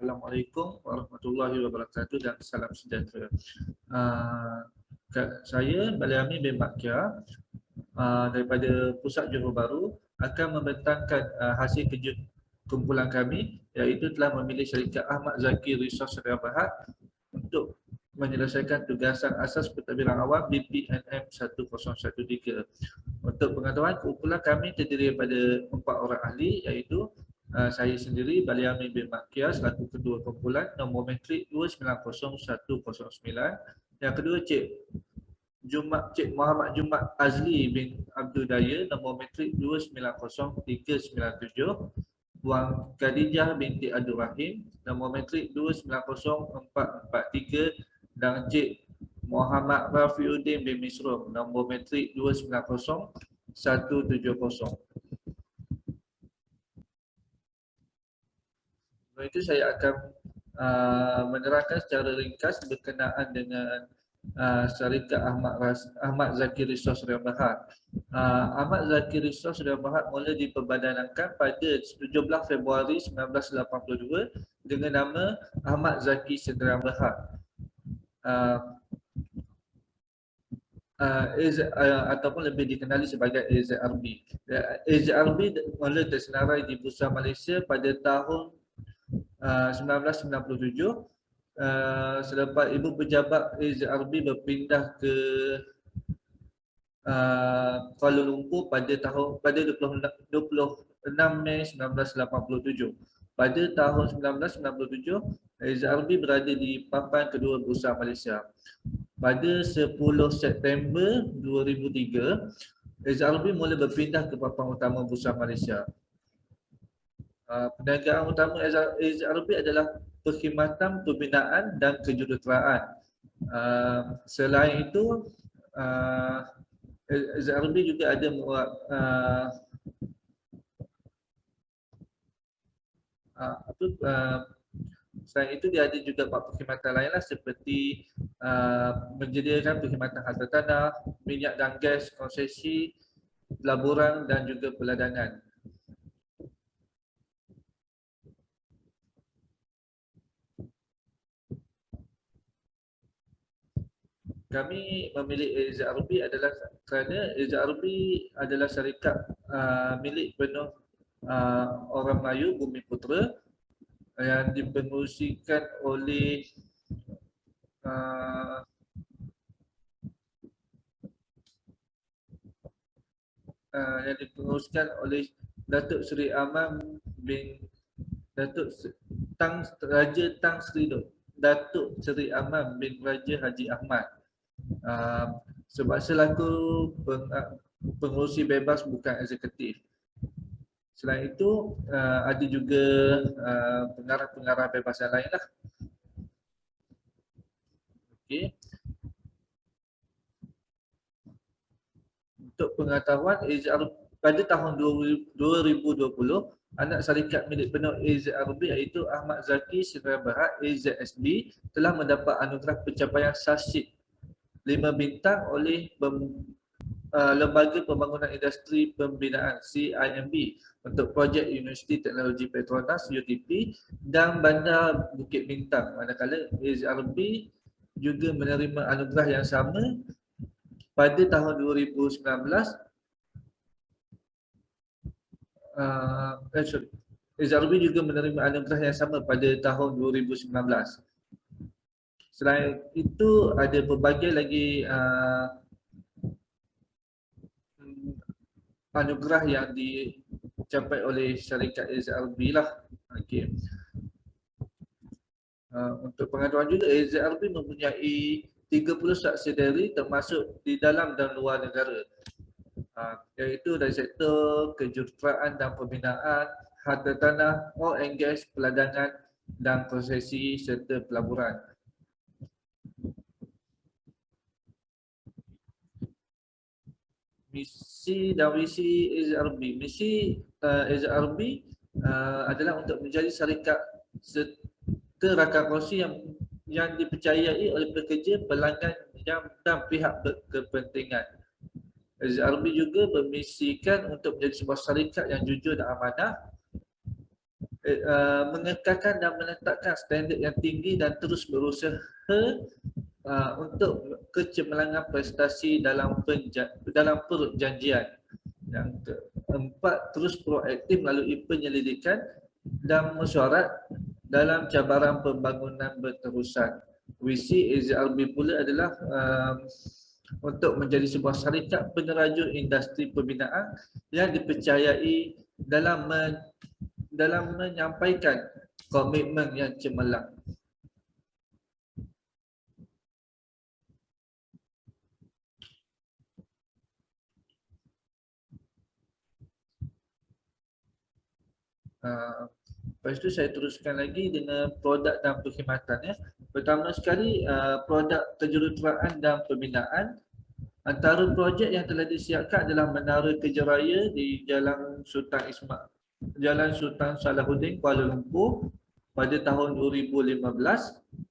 Assalamualaikum warahmatullahi wabarakatuh dan salam sejahtera. Saya Baliami bin Makia daripada Pusat Johor Bahru akan membentangkan hasil kerja kumpulan kami, iaitu telah memilih syarikat Ahmad Zaki Resource Sdn Bhd untuk menyelesaikan tugasan asas pentadbiran awam BPNM 1013. Untuk pengetahuan, kumpulan kami terdiri daripada 4 orang ahli, iaitu saya sendiri, Baliami bin Makia selaku ketua kumpulan, nombor metrik 2900109. Yang kedua, Cik Muhammad Jumat Azli bin Abdul Daya, nombor metrik 290397. Puan Khadijah binti Abdul Rahim, nombor metrik 290443. Dan Cik Muhammad Rafiuddin bin Misrum, nombor metrik 290170. Itu saya akan menerangkan secara ringkas berkenaan dengan syarikat Ahmad Zaki Resource Sdn Bhd. Ahmad Zaki Resource Sdn Bhd mula diperbadankan pada 17 Februari 1982 dengan nama Ahmad Zaki Sdn Bhd. Ataupun lebih dikenali sebagai AZRB. AZRB mula tersenarai di Bursa Malaysia pada tahun 1997 selepas Ibu Pejabat AZRB berpindah ke Kuala Lumpur pada 26 Mei 1987. Pada tahun 1997, AZRB berada di papan kedua Bursa Malaysia. Pada 10 September 2003, AZRB mula berpindah ke papan utama Bursa Malaysia. Perniagaan utama AZRB adalah perkhidmatan, pembinaan dan kejuruteraan. Selain itu, AZRB juga ada selain itu dia ada juga buat perkhidmatan lainlah seperti menyediakan perkhidmatan harta tanah, minyak dan gas, konsesi, pelaburan dan juga peladangan. Kami memilih AZRB adalah kerana AZRB adalah syarikat milik penuh orang Melayu Bumi Putera yang dipengerusikan oleh Datuk Seri Aman bin Datuk Raja Tang Sri Datuk Seri Aman bin Raja Haji Ahmad. Sebab selaku pengerusi bebas bukan eksekutif. Selain itu ada juga pengarah-pengarah bebas yang lain lah. Okey. Untuk pengetahuan, pada tahun 2020, anak syarikat milik penuh AZRB iaitu Ahmad Zaki Sdn Bhd AZSB telah mendapat anugerah pencapaian Sarsyid 5 bintang oleh Lembaga Pembangunan Industri Pembinaan CIMB untuk projek Universiti Teknologi Petronas UTP dan Bandar Bukit Bintang. Manakala AZRB juga menerima anugerah yang sama pada tahun 2019. AZRB juga menerima anugerah yang sama pada tahun 2019. Selain itu ada pelbagai lagi anugerah yang dicapai oleh syarikat AZRB lah. Okey. Untuk pengetahuan juga, AZRB mempunyai 30 subsidiari termasuk di dalam dan luar negara, iaitu dari sektor kejuruteraan dan pembinaan, harta tanah, oil and gas, peladangan dan konsesi serta pelaburan. Misi dan visi AZRB. Misi AZRB adalah untuk menjadi syarikat rakan kongsi yang dipercayai oleh pekerja, pelanggan dan pihak berkepentingan. AZRB juga bermisikan untuk menjadi sebuah syarikat yang jujur dan amanah, mengekalkan dan meletakkan standard yang tinggi dan terus berusaha untuk kecemerlangan prestasi dalam perjanjian. Yang keempat, terus proaktif melalui penyelidikan dan mesyuarat dalam cabaran pembangunan berterusan. Visi AZRB pula adalah untuk menjadi sebuah syarikat peneraju industri pembinaan yang dipercayai dalam menyampaikan komitmen yang cemerlang. Lepas itu saya teruskan lagi dengan produk dan perkhidmatan. Pertama sekali, produk kejuruteraan dan pembinaan. Antara projek yang telah disiapkan adalah Menara Kerja Raya di Jalan Sultan Salahuddin, Kuala Lumpur pada tahun 2015.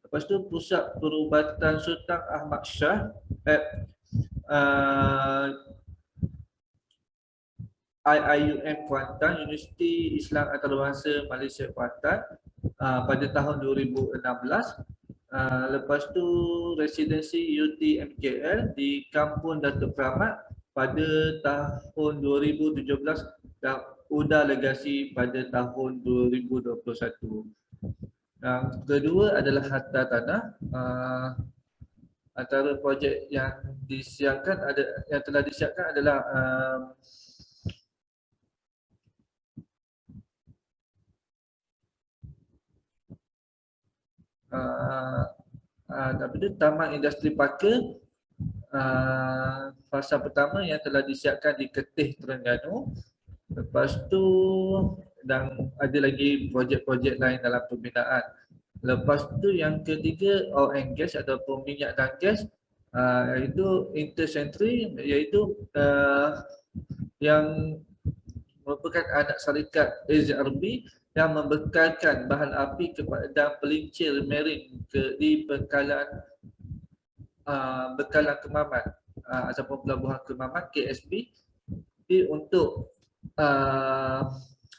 Lepas tu Pusat Perubatan Sultan Ahmad Shah IIUM Kuantan, Universiti Islam Antarabangsa Malaysia Kuantan pada tahun 2016. Lepas tu residensi UTMKL di Kampung Datuk Keramat pada tahun 2017 dan UDA Legasi pada tahun 2021. Yang kedua adalah harta tanah. Antara projek yang telah disiapkan adalah tapi itu Taman Industri Parker fasa pertama yang telah disiapkan di Ketih, Terengganu. Lepas tu dan ada lagi projek-projek lain dalam pembinaan. Lepas tu yang ketiga oil and gas ataupun minyak dan gas, iaitu Intercentury, iaitu yang merupakan anak syarikat AZRB yang membekalkan bahan api dan pelincir marine di bekalan Kemaman ataupun pelabuhan Kemaman KSP untuk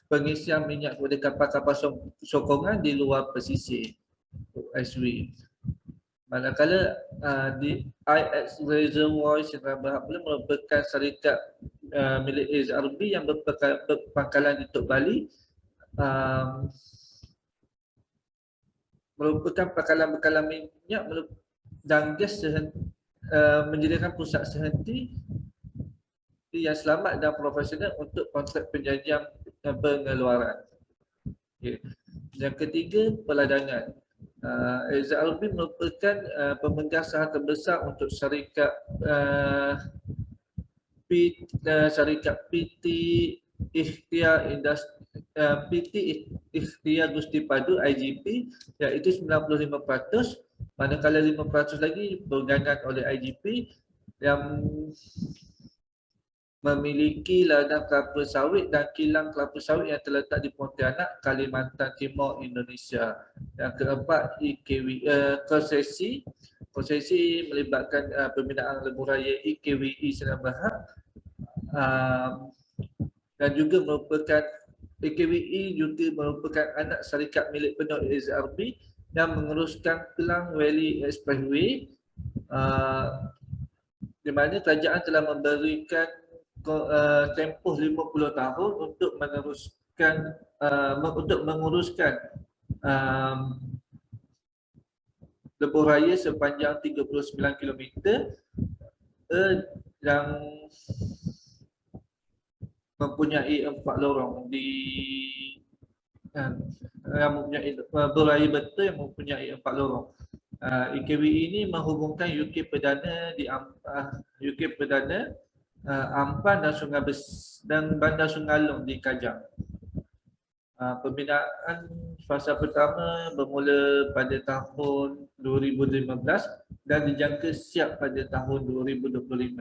pengisian minyak kepada kapal-kapal sokongan di luar pesisir OSV. Manakala di IX Reservoir Sdn Bhd pula merupakan syarikat milik AZRB yang berpangkalan di Tok Bali, merupakan pangkalan minyak dan gas menyediakan pusat sehenti yang selamat dan profesional untuk kontrak perjanjian pengeluaran. Okay. Yang ketiga, peladangan. AZRB merupakan pemegang saham terbesar untuk syarikat PT Ikhtiar PT Ikhtiar Gusti Padu IGP, iaitu 95%, manakala 5% lagi bergangan oleh IGP yang memiliki ladang kelapa sawit dan kilang kelapa sawit yang terletak di Pontianak, Kalimantan Timur, Indonesia. Yang keempat, konsesi melibatkan pembinaan lebuh raya IKWI Sdn Bhd dan juga merupakan IKWI juga merupakan anak syarikat milik penuh AZRB yang menguruskan Klang Valley Expressway, di mana kerajaan telah memberikan tempoh 50 tahun untuk menguruskan lebuh raya sepanjang 39 km yang mempunyai 4 lorong yang mempunyai beraya betul yang mempunyai 4 lorong. IKWI ini menghubungkan UK Perdana Ampan dan dan Bandar Sungalong di Kajang. Pembinaan fasa pertama bermula pada tahun 2015 dan dijangka siap pada tahun 2025.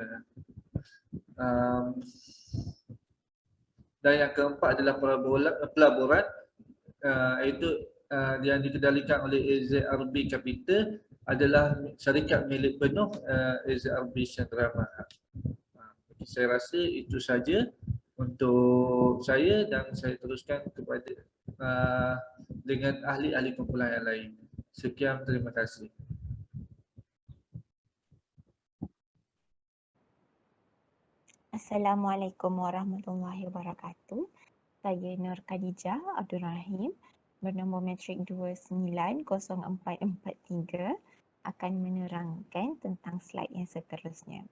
Dan yang keempat adalah pelaburan, iaitu yang dikendalikan oleh AZRB Capital, adalah syarikat milik penuh AZRB Sdn Bhd. Saya rasa itu saja untuk saya dan saya teruskan kepada dengan ahli-ahli kumpulan yang lain. Sekian, terima kasih. Assalamualaikum warahmatullahi wabarakatuh. Saya Nur Khadijah Abdul Rahim bernombor metrik 290443 akan menerangkan tentang slide yang seterusnya.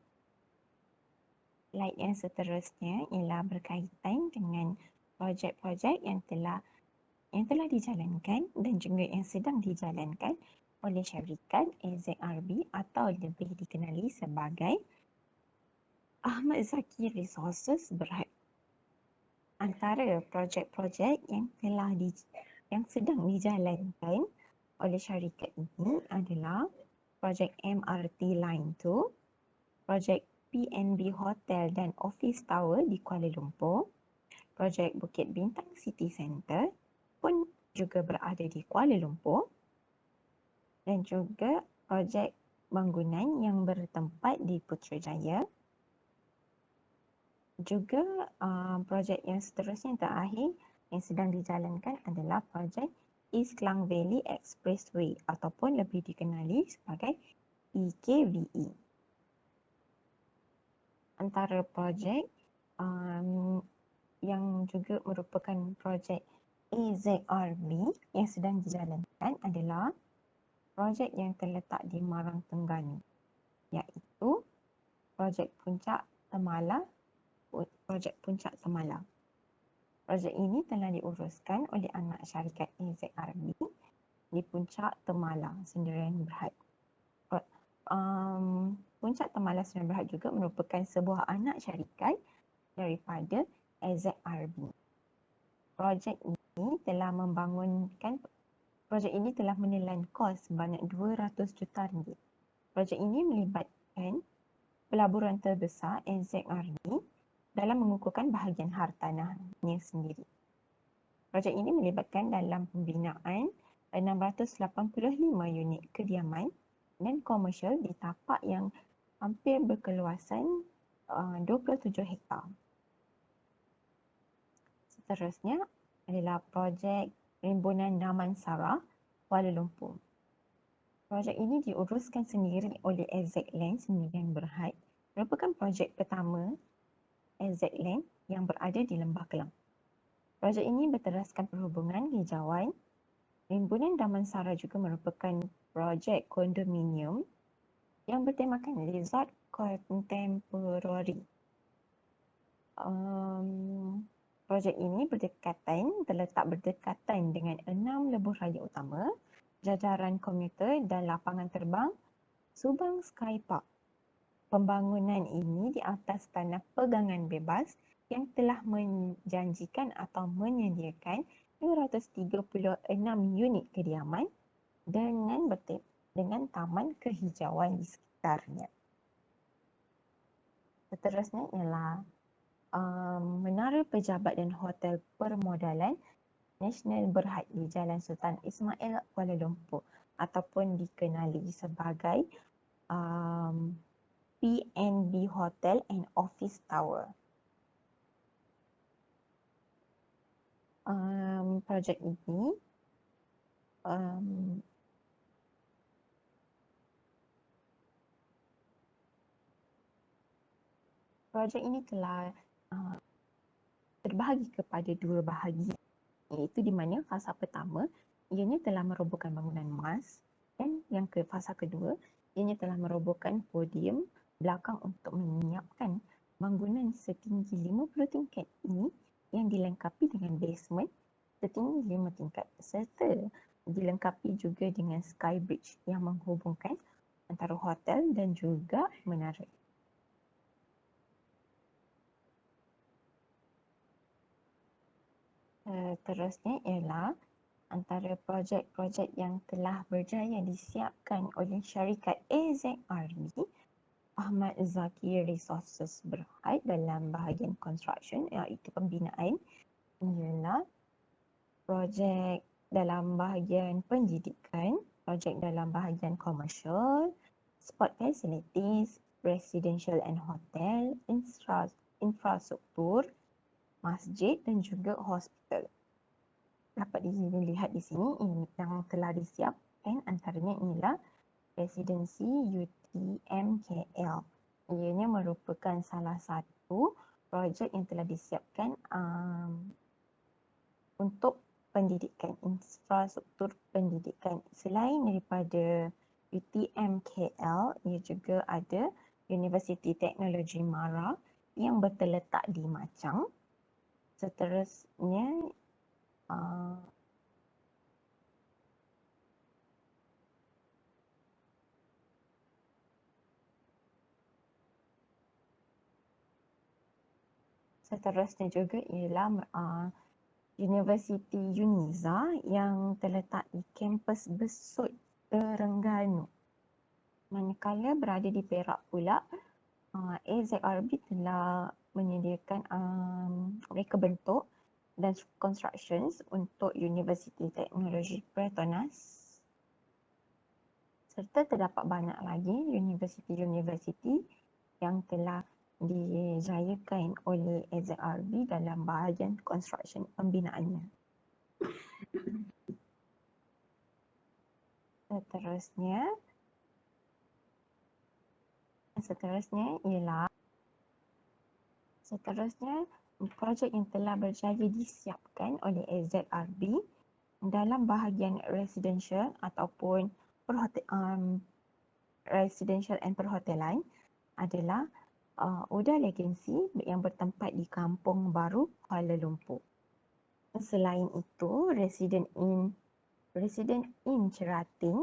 Slide yang seterusnya ialah berkaitan dengan projek-projek yang telah dijalankan dan juga yang sedang dijalankan oleh syarikat AZRB atau lebih dikenali sebagai Ahmad Zaki Resources Berhad. Antara projek-projek yang sedang dijalankan oleh syarikat ini adalah projek MRT Line 2, projek PNB Hotel dan Office Tower di Kuala Lumpur, projek Bukit Bintang City Centre pun juga berada di Kuala Lumpur, dan juga projek bangunan yang bertempat di Putrajaya. Juga projek yang seterusnya yang terakhir yang sedang dijalankan adalah projek East Klang Valley Expressway ataupun lebih dikenali sebagai EKVE. Antara projek yang juga merupakan projek AZRB yang sedang dijalankan adalah projek yang terletak di Marang Terengganu, iaitu projek Puncak Temala. Projek ini telah diuruskan oleh anak syarikat AZRB di Puncak Temala, Sendirian Berhad. Puncak Temala Sendirian Berhad juga merupakan sebuah anak syarikat daripada AZRB. Projek ini telah menelan kos sebanyak 200 juta ringgit. Projek ini melibatkan pelaburan terbesar AZRB dalam mengukuhkan bahagian hartanahnya sendiri. Projek ini melibatkan dalam pembinaan 685 unit kediaman dan komersial di tapak yang hampir berkeluasan 27 hektar. Seterusnya adalah projek Rimbunan Damansara, Kuala Lumpur. Projek ini diuruskan sendiri oleh AZ Land Sendirian Berhad, merupakan projek pertama AZ Land yang berada di Lembah Kelang. Projek ini berteraskan perhubungan hijauan. Rimbunan Damansara juga merupakan projek kondominium yang bertemakan resort contemporary. Projek ini terletak berdekatan dengan 6 lebuh raya utama, jajaran komuter dan lapangan terbang Subang Sky Park. Pembangunan ini di atas tanah pegangan bebas yang telah menjanjikan atau menyediakan 236 unit kediaman dengan taman kehijauan di sekitarnya. Seterusnya ialah Menara Pejabat dan Hotel Permodalan Nasional Berhad di Jalan Sultan Ismail, Kuala Lumpur ataupun dikenali sebagai PNB Hotel and Office Tower. Projek ini telah terbahagi kepada dua bahagi, iaitu di mana fasa pertama ianya telah merobohkan bangunan mas, dan fasa kedua ianya telah merobohkan podium belakang untuk menyiapkan bangunan setinggi 50 tingkat ini yang dilengkapi dengan basement setinggi 5 tingkat serta dilengkapi juga dengan sky bridge yang menghubungkan antara hotel dan juga menara. Terusnya ialah antara projek-projek yang telah berjaya disiapkan oleh syarikat AZRB Ahmad Zaki Resources Berhad dalam bahagian construction, iaitu pembinaan, ialah projek dalam bahagian pendidikan, projek dalam bahagian komersial, sport facilities, residential and hotel, infrastruktur, masjid dan juga hospital. dapat dilihat di sini yang telah disiapkan antaranya ialah residensi UTM-KL. Ianya merupakan salah satu projek yang telah disiapkan untuk pendidikan, infrastruktur pendidikan. Selain daripada UTM-KL, ia juga ada Universiti Teknologi Mara yang berterletak di Machang. Seterusnya, juga ialah Universiti Uniza yang terletak di kampus Besut, Terengganu. Manakala berada di Perak pula, AZRB telah menyediakan reka bentuk dan constructions untuk Universiti Teknologi Petronas, serta terdapat banyak lagi universiti-universiti yang telah dijayakan oleh AZRB dalam bahagian construction pembinaannya. Seterusnya projek yang telah berjaya disiapkan oleh AZRB dalam bahagian residential ataupun residential and perhotelan adalah Uda Legacy yang bertempat di Kampung Baru, Kuala Lumpur. Selain itu, Resident Inn Cerating,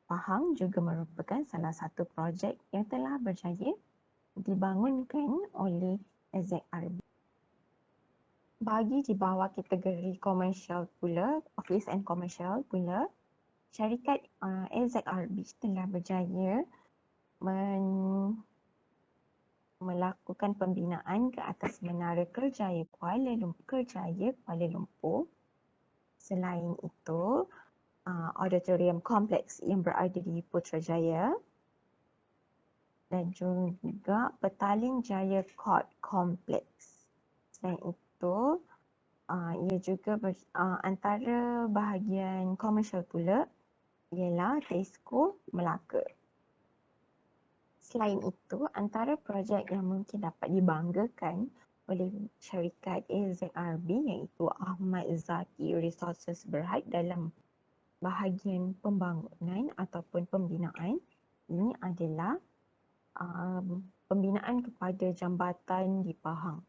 Pahang juga merupakan salah satu projek yang telah berjaya dibangunkan oleh AZRB. Bagi di bawah kategori komersial pula, office and commercial pula, syarikat AZRB telah berjaya melakukan pembinaan ke atas Menara Kerjaya Kuala Lumpur. Selain itu, auditorium kompleks yang berada di Putrajaya dan juga Petaling Jaya Court Complex. Selain itu, ia juga antara bahagian komersial pula ialah Tesco Melaka. Selain itu, antara projek yang mungkin dapat dibanggakan oleh syarikat AZRB iaitu Ahmad Zaki Resources Berhad dalam bahagian pembangunan ataupun pembinaan. Ini adalah pembinaan kepada jambatan di Pahang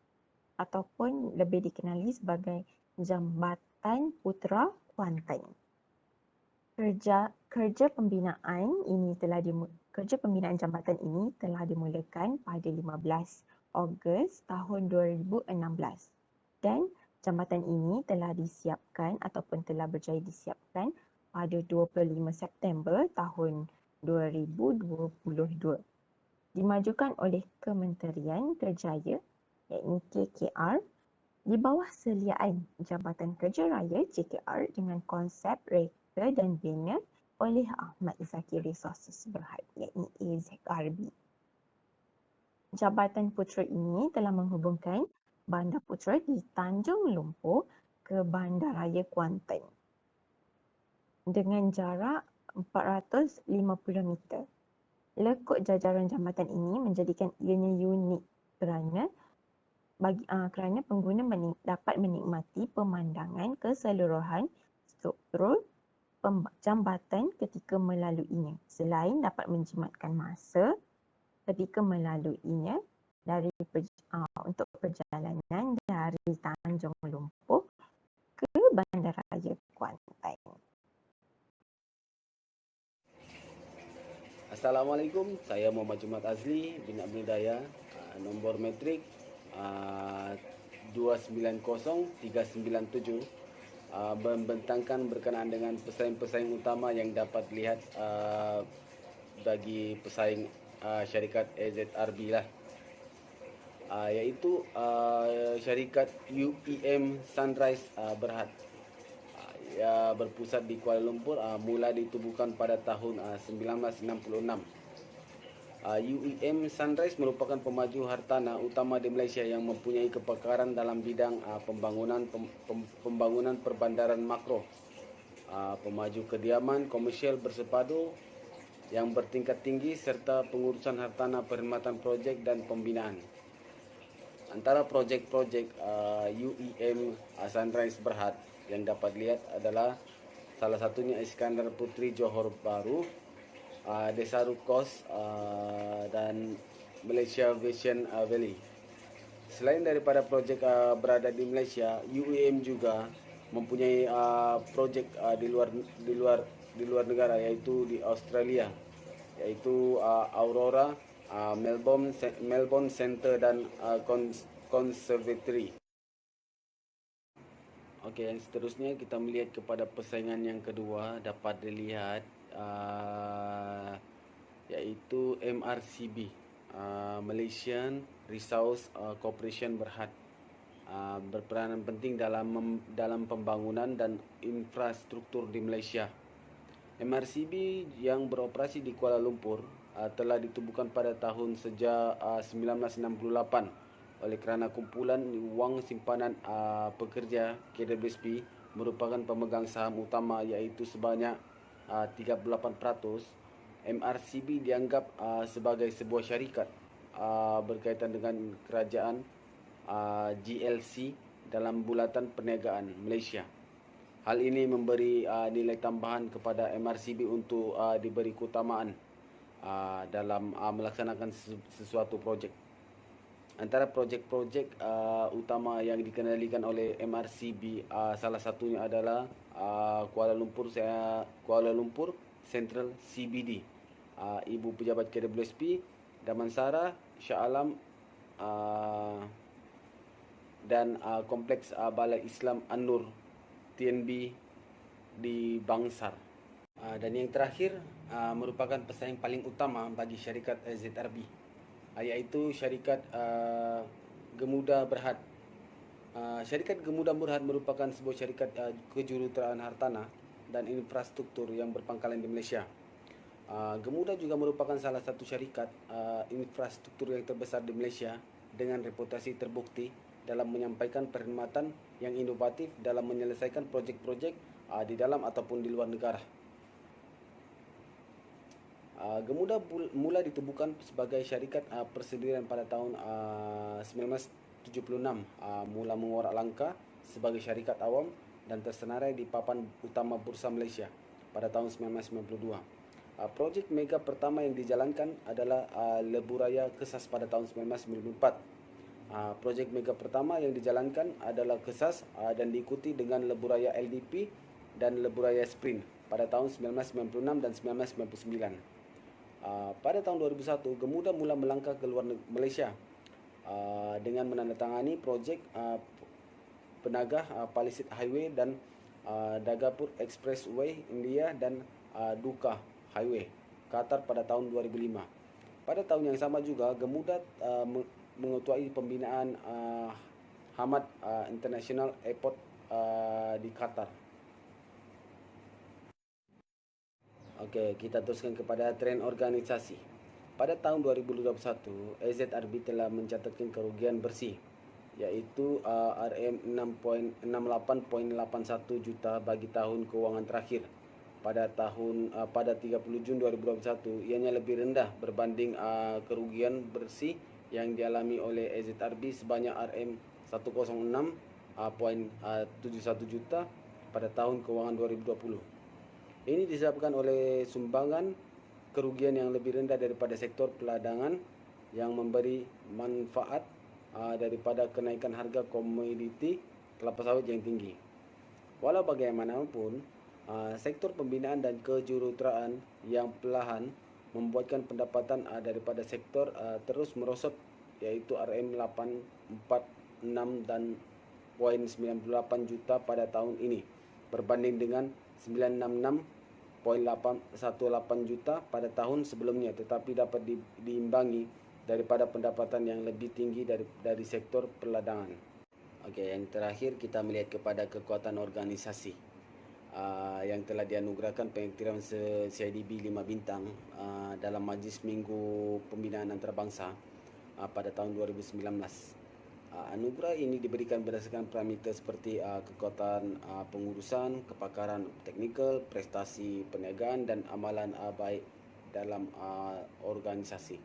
ataupun lebih dikenali sebagai Jambatan Putra Kuantan. Kerja pembinaan jambatan ini telah dimulakan pada 15 Ogos tahun 2016 dan jambatan ini telah disiapkan ataupun telah berjaya disiapkan pada 25 September tahun 2022. Dimajukan oleh Kementerian Kerjaya iaitu KKR di bawah seliaan Jabatan Kerja Raya JKR dengan konsep reka dan bina oleh Ahmad Zaki Resources Berhad iaitu AZRB. Jabatan Putra ini telah menghubungkan Bandar Putra di Tanjung Lumpur ke Bandaraya Kuantan dengan jarak 450 meter. Lekuk jajaran jambatan ini menjadikan ianya unik kerana pengguna dapat menikmati pemandangan keseluruhan struktur jambatan ketika melaluinya, selain dapat menjimatkan masa ketika melaluinya untuk perjalanan dari Tanjung Lumpur ke Bandaraya Kuantan. Assalamualaikum, saya Muhammad Jumat Azli bin Abdul Daya, nombor metrik 290397, membentangkan berkenaan dengan pesaing-pesaing utama yang dapat dilihat bagi pesaing syarikat AZRB lah, iaitu syarikat UEM Sunrise Berhad. Ia berpusat di Kuala Lumpur, mula ditubuhkan pada tahun 1966. UEM Sunrise merupakan pemaju hartanah utama di Malaysia yang mempunyai kepakaran dalam bidang pembangunan perbandaran makro, pemaju kediaman komersial bersepadu yang bertingkat tinggi serta pengurusan hartanah perkhidmatan projek dan pembinaan. Antara projek-projek UEM Sunrise Berhad yang dapat dilihat adalah salah satunya Iskandar Putri Johor Bahru, Desa Rukos, dan Malaysia Vision Valley. Selain daripada projek berada di Malaysia, UEM juga mempunyai projek di luar negara, iaitu di Australia, iaitu Aurora, Melbourne Center dan Conservatory. Okey, yang seterusnya kita melihat kepada persaingan yang kedua dapat dilihat iaitu MRCB, Malaysian Resource Corporation Berhad, berperanan penting dalam pembangunan dan infrastruktur di Malaysia. MRCB yang beroperasi di Kuala Lumpur telah ditubuhkan pada tahun sejak 1968 oleh kerana kumpulan wang simpanan pekerja KWSP merupakan pemegang saham utama, iaitu sebanyak 38%. MRCB dianggap sebagai sebuah syarikat berkaitan dengan kerajaan GLC dalam bulatan perniagaan Malaysia. Hal ini memberi nilai tambahan kepada MRCB untuk diberi keutamaan dalam melaksanakan sesuatu projek. Antara projek-projek utama yang dikenalikan oleh MRCB, salah satunya adalah Kuala Lumpur Central CBD, Ibu Pejabat KWSP, Damansara, Shah Alam, dan Kompleks Balai Islam An-Nur TNB di Bangsar. Dan yang terakhir merupakan pesaing paling utama bagi syarikat ZRB, iaitu syarikat Gemuda Berhad. Syarikat Gemuda Berhad merupakan sebuah syarikat kejuruteraan hartanah dan infrastruktur yang berpangkalan di Malaysia. Gemuda juga merupakan salah satu syarikat infrastruktur yang terbesar di Malaysia dengan reputasi terbukti dalam menyampaikan perkhidmatan yang inovatif dalam menyelesaikan projek-projek di dalam ataupun di luar negara. Gemuda mula ditubuhkan sebagai syarikat persendirian pada tahun 1976, mula mengorak langkah sebagai syarikat awam dan tersenarai di papan utama Bursa Malaysia pada tahun 1992. Projek mega pertama yang dijalankan adalah Lebuh Raya Kesas pada tahun 1994. Projek mega pertama yang dijalankan adalah Kesas dan diikuti dengan Lebuh Raya LDP dan Lebuh Raya Sprint pada tahun 1996 dan 1999. Pada tahun 2001, Gemuda mula melangkah ke luar Malaysia dengan menandatangani projek Penagah Palisade Highway dan Dagapur Expressway India dan Duka Highway Qatar pada tahun 2005. Pada tahun yang sama juga, Gemuda mengetuai pembinaan Hamad International Airport di Qatar. Okey, kita teruskan kepada trend organisasi. Pada tahun 2021, AZRB telah mencatatkan kerugian bersih, iaitu RM68.81 juta bagi tahun kewangan terakhir. Pada 30 Jun 2021, ianya lebih rendah berbanding kerugian bersih yang dialami oleh AZRB sebanyak RM106.71 juta pada tahun kewangan 2020. Ini disebabkan oleh sumbangan kerugian yang lebih rendah daripada sektor peladangan yang memberi manfaat daripada kenaikan harga komoditi kelapa sawit yang tinggi. Walau bagaimanapun, sektor pembinaan dan kejuruteraan yang perlahan membuatkan pendapatan daripada sektor terus merosot, iaitu RM846 dan 0.98 juta pada tahun ini berbanding dengan 966.18 juta pada tahun sebelumnya, tetapi dapat diimbangi daripada pendapatan yang lebih tinggi dari sektor perladangan. Okey, yang terakhir kita melihat kepada kekuatan organisasi. yang telah dianugerahkan pengiktiran CIDB 5 bintang dalam Majlis Minggu Pembinaan Antarabangsa pada tahun 2019. Anugerah ini diberikan berdasarkan parameter seperti kekuatan pengurusan, kepakaran teknikal, prestasi perniagaan dan amalan baik dalam organisasi.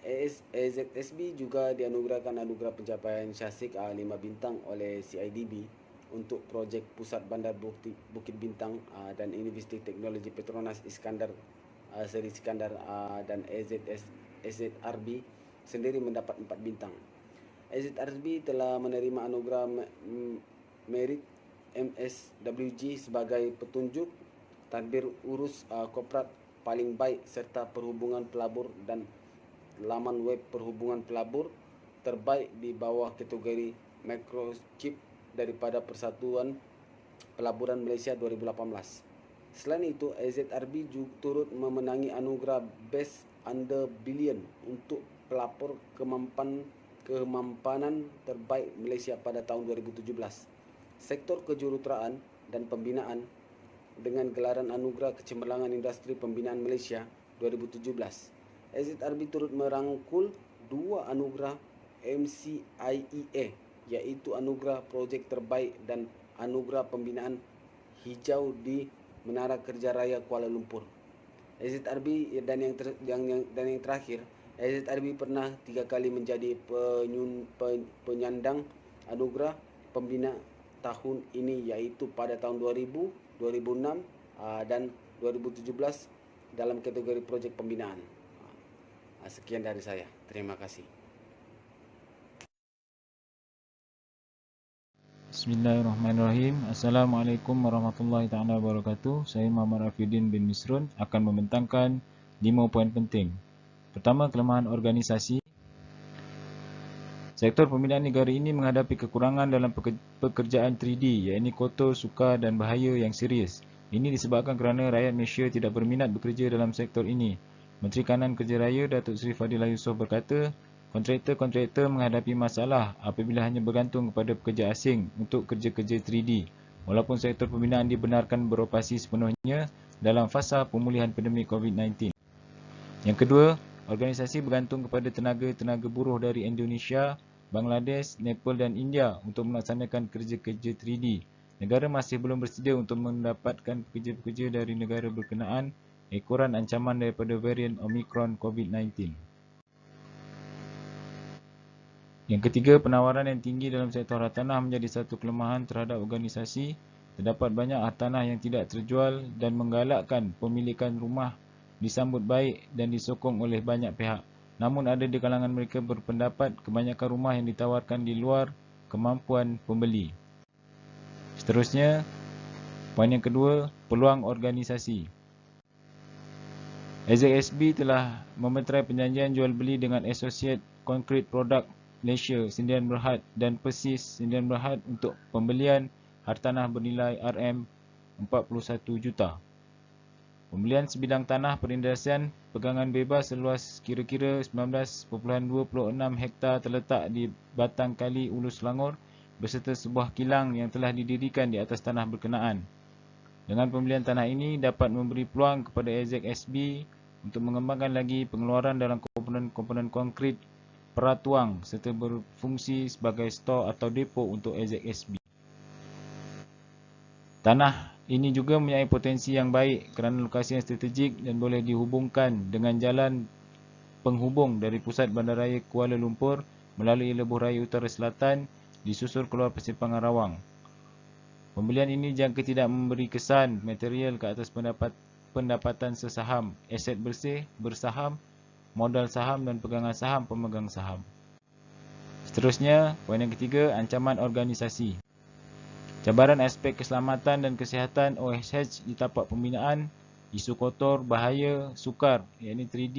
AZSB juga dianugerahkan anugerah pencapaian Syahsiq 5 bintang oleh CIDB untuk projek Pusat Bandar Bukit Bintang dan Universiti Teknologi Petronas Iskandar Seri Iskandar dan AZRB sendiri mendapat 4 bintang. AZRB telah menerima anugerah Merit MSWG sebagai petunjuk tadbir urus korporat paling baik serta perhubungan pelabur dan laman web perhubungan pelabur terbaik di bawah kategori microchip daripada Persatuan Pelaburan Malaysia 2018. Selain itu, AZRB juga turut memenangi anugerah Best Under Billion untuk pelapor kemampanan terbaik Malaysia pada tahun 2017. Sektor kejuruteraan dan pembinaan dengan gelaran anugerah kecemerlangan industri pembinaan Malaysia 2017. AZRB turut merangkul 2 anugerah MCIEA, iaitu anugerah projek terbaik dan anugerah pembinaan hijau di Menara Kerja Raya Kuala Lumpur. AZRB dan yang terakhir, AZRB pernah 3 kali menjadi penyandang anugerah pembina tahun ini, iaitu pada tahun 2000, 2006 dan 2017 dalam kategori projek pembinaan. Sekian dari saya. Terima kasih. Bismillahirrahmanirrahim. Assalamualaikum warahmatullahi taala wabarakatuh. Saya Muhammad Afiuddin bin Misrun akan membentangkan 5 poin penting. Pertama, kelemahan organisasi. Sektor pembinaan negara ini menghadapi kekurangan dalam pekerjaan 3D, iaitu kotor, sukar dan bahaya yang serius. Ini disebabkan kerana rakyat Malaysia tidak berminat bekerja dalam sektor ini. Menteri Kanan Kerja Raya Datuk Seri Fadilah Yusof berkata, kontraktor menghadapi masalah apabila hanya bergantung kepada pekerja asing untuk kerja-kerja 3D, walaupun sektor pembinaan dibenarkan beroperasi sepenuhnya dalam fasa pemulihan pandemik COVID-19. Yang kedua, organisasi bergantung kepada tenaga buruh dari Indonesia, Bangladesh, Nepal dan India untuk melaksanakan kerja-kerja 3D. Negara masih belum bersedia untuk mendapatkan pekerja-pekerja dari negara berkenaan ekoran ancaman daripada varian Omicron COVID-19. Yang ketiga, penawaran yang tinggi dalam sektor hartanah menjadi satu kelemahan terhadap organisasi. Terdapat banyak hartanah yang tidak terjual dan menggalakkan pemilikan rumah disambut baik dan disokong oleh banyak pihak. Namun ada di kalangan mereka berpendapat kebanyakan rumah yang ditawarkan di luar kemampuan pembeli. Seterusnya, poin yang kedua, peluang organisasi. AZSB telah memeterai perjanjian jual beli dengan Associate Concrete Product Malaysia Sdn Bhd dan Persis Sdn Bhd untuk pembelian hartanah bernilai RM41 juta. Pembelian sebidang tanah perindustrian pegangan bebas seluas kira-kira 19.26 hektar terletak di Batang Kali, Ulu Selangor beserta sebuah kilang yang telah didirikan di atas tanah berkenaan. Dengan pembelian tanah ini dapat memberi peluang kepada AZSB untuk mengembangkan lagi pengeluaran dalam komponen konkrit peratuang serta berfungsi sebagai stor atau depo untuk AZSB. Tanah ini juga mempunyai potensi yang baik kerana lokasi yang strategik dan boleh dihubungkan dengan jalan penghubung dari pusat bandaraya Kuala Lumpur melalui Lebuh Raya Utara Selatan disusul keluar Persimpangan Rawang. Pembelian ini jangka tidak memberi kesan material ke atas pendapatan sesaham, aset bersih, bersaham, modal saham dan pegangan saham pemegang saham. Seterusnya, poin yang ketiga, ancaman organisasi. Cabaran aspek keselamatan dan kesihatan OSH di tapak pembinaan, isu kotor, bahaya, sukar, iaitu 3D,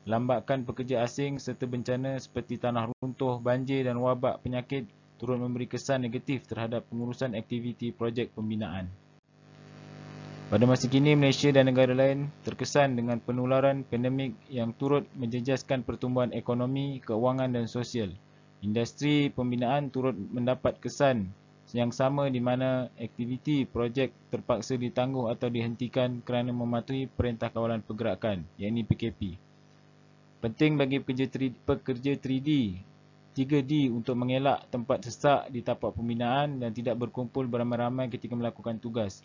lambakan pekerja asing serta bencana seperti tanah runtuh, banjir dan wabak penyakit turut memberi kesan negatif terhadap pengurusan aktiviti projek pembinaan. Pada masa kini, Malaysia dan negara lain terkesan dengan penularan pandemik yang turut menjejaskan pertumbuhan ekonomi, keuangan dan sosial. Industri pembinaan turut mendapat kesan yang sama di mana aktiviti projek terpaksa ditangguh atau dihentikan kerana mematuhi Perintah Kawalan Pergerakan, iaitu PKP. Penting bagi pekerja 3D untuk mengelak tempat sesak di tapak pembinaan dan tidak berkumpul beramai-ramai ketika melakukan tugas.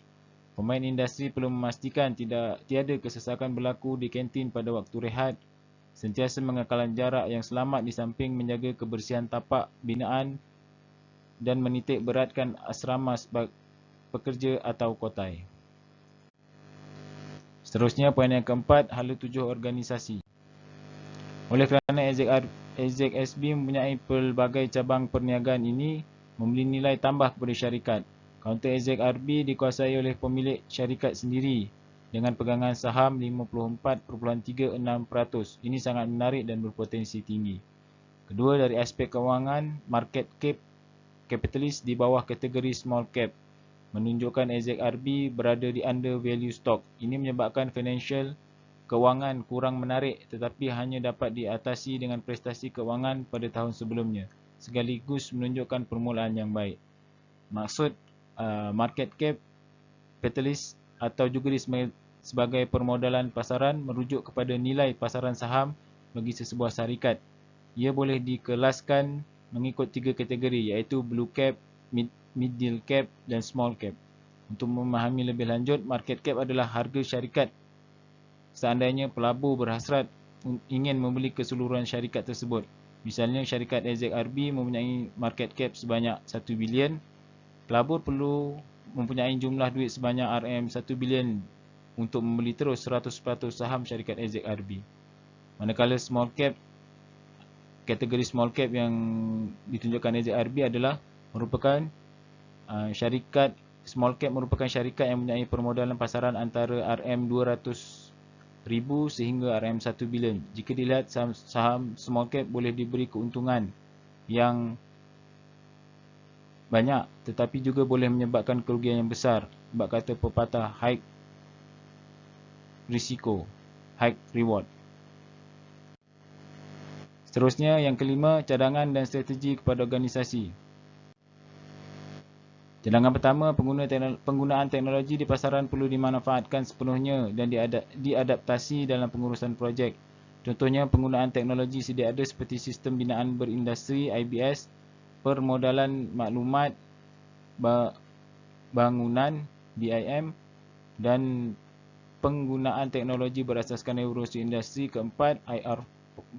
Pemain industri perlu memastikan tiada kesesakan berlaku di kantin pada waktu rehat, sentiasa mengekalkan jarak yang selamat di samping menjaga kebersihan tapak binaan dan menitik beratkan asrama pekerja atau kotai. Seterusnya, poin yang keempat, hala tujuh organisasi. Oleh kerana AZSB mempunyai pelbagai cabang perniagaan ini memberi nilai tambah kepada syarikat. Kaunter AZRB dikuasai oleh pemilik syarikat sendiri dengan pegangan saham 54.36%. Ini sangat menarik dan berpotensi tinggi. Kedua, dari aspek kewangan, market cap kapitalis di bawah kategori small cap menunjukkan AZRB berada di under value stock. Ini menyebabkan financial kewangan kurang menarik tetapi hanya dapat diatasi dengan prestasi kewangan pada tahun sebelumnya, sekaligus menunjukkan permulaan yang baik. Maksud market cap kapitalis atau juga sebagai permodalan pasaran merujuk kepada nilai pasaran saham bagi sesebuah syarikat. Ia boleh dikelaskan mengikut tiga kategori, iaitu blue cap, middle cap dan small cap. Untuk memahami lebih lanjut, market cap adalah harga syarikat seandainya pelabur berhasrat ingin membeli keseluruhan syarikat tersebut. Misalnya syarikat AZRB mempunyai market cap sebanyak 1 bilion, pelabur perlu mempunyai jumlah duit sebanyak RM1 bilion untuk membeli terus 100% saham syarikat AZRB. Manakala small cap, kategori small cap yang ditunjukkan AZRB adalah merupakan syarikat small cap merupakan syarikat yang mempunyai permodalan pasaran antara RM200,000 sehingga RM1 bilion. Jika dilihat, saham small cap boleh diberi keuntungan yang banyak tetapi juga boleh menyebabkan kerugian yang besar. Sebab kata pepatah high risiko, high reward. Seterusnya, yang kelima, cadangan dan strategi kepada organisasi. Cadangan pertama, penggunaan teknologi di pasaran perlu dimanfaatkan sepenuhnya dan diadaptasi dalam pengurusan projek. Contohnya, penggunaan teknologi sedia ada seperti sistem binaan berindustri IBS, permodalan maklumat bangunan BIM dan penggunaan teknologi berasaskan evolusi industri. Keempat, IR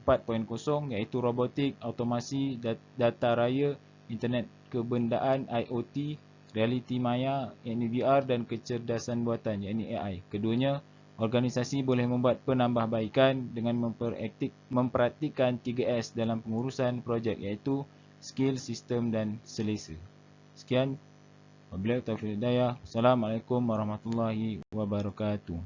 4.0 iaitu robotik, automasi, data raya, internet kebendaan IoT, realiti maya iaitu VR dan kecerdasan buatan iaitu AI. Keduanya, organisasi boleh membuat penambahbaikan dengan mempraktikkan 3S dalam pengurusan projek iaitu skill, sistem dan selesa. Sekian. Wabillahi taufiq wal hidayah. Assalamualaikum warahmatullahi wabarakatuh.